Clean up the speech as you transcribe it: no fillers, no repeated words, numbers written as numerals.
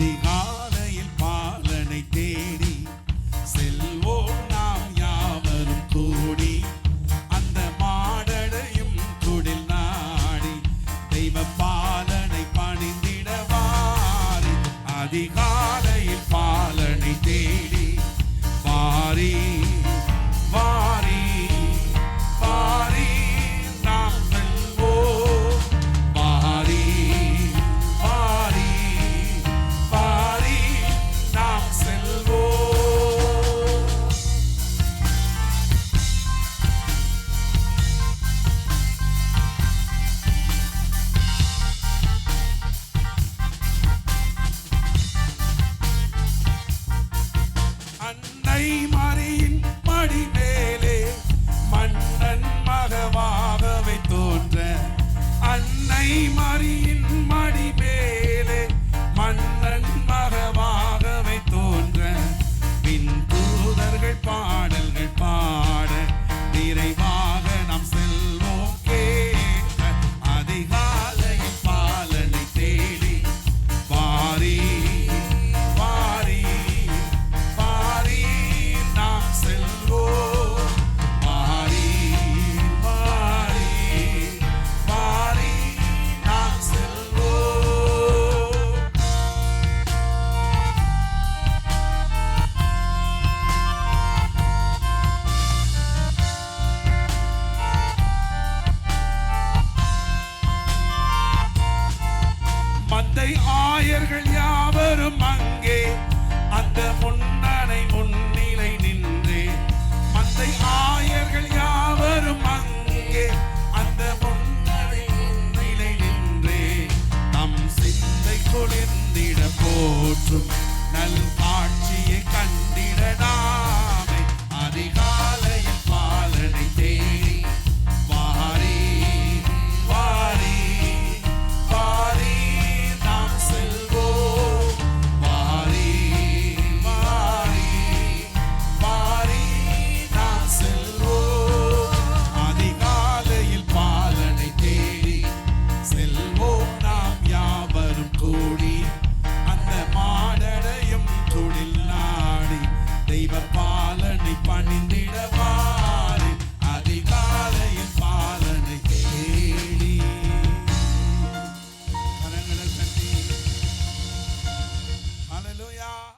அதிகாலையில் பாலனை தேடி செல்வோம் நாம் யாவரும் கூடி அந்த மாடடையும் குடில் நாடி தெய்வ பாலனை பணிந்திடவாரி. அதிகாலையில் பாலனை தேடி வாரி வாரி வாரி நாம் செல்வோம். வாரி வாரி வாரி நாம் செல்வோம். அன்னை மரியின் மடி மேலே மன்னன் மகவாகவே தோன்ற. அன்னை மரியின் மடி மேலே மன்னன் மகவாகவே தோன்ற. பின் தூதர்கள் பாடல்கள் பாட நிறைவாக நாம் செல்வோம் கேட்க. அதிகாலையில் பாலனை தேடி வாரி வாரி வாரி நாம் செல்வோம். வாரி வாரி வாரி நாம் செல்வோம். மந்தை ஆயர்கள் யாவரும் அங்கே அந்த முன்னணை முன்னிலை நின்றே. மந்தை ஆயர்கள் யாவரும் அங்கே அந்த முன்னணை முன்னிலை நின்றே. தம் சிந்தை குளிர்ந்திட போற்றும் நல் காட்சியை